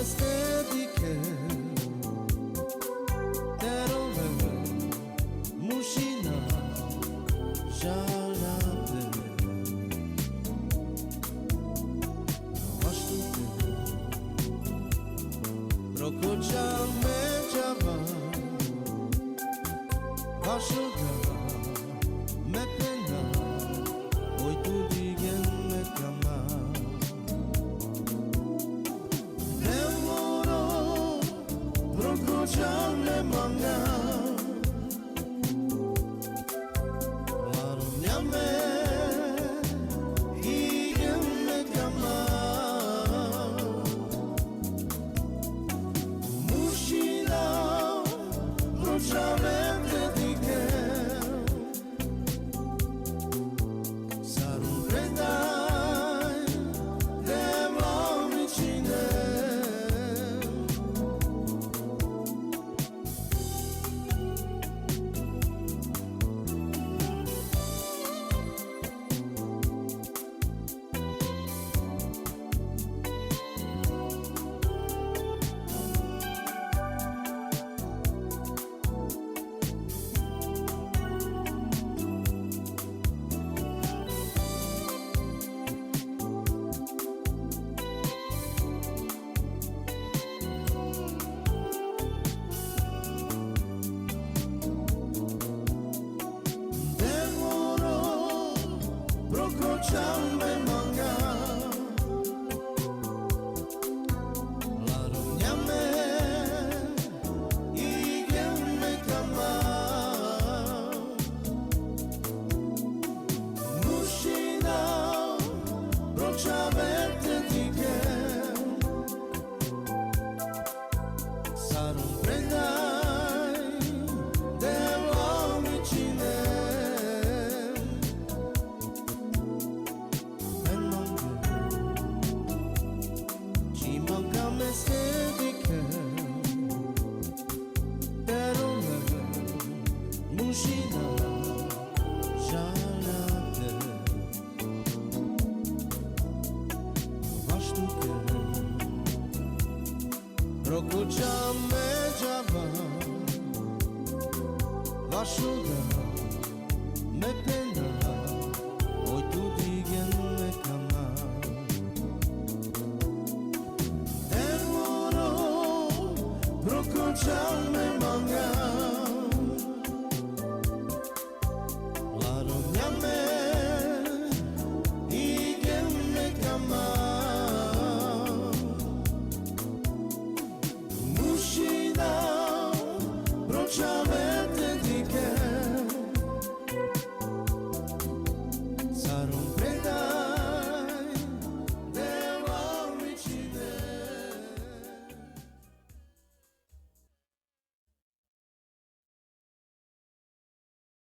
estetike Terove mushina Jalate Vaštute Prokoča međava Vašoga me pena Oj tu digen me kama Prokočame manga Laronjame Igen me kama Mushina Pročame dedike Sarun predaj Devlamičine Prokočame manga Laronjame Igen me kama Mushina Pročame dedike Sarun predaj Devlamičine Estetike Terove mushina Jalate Vaštuke Prokoča međava Vašoga me pena Oj tu digen me kama Prokočame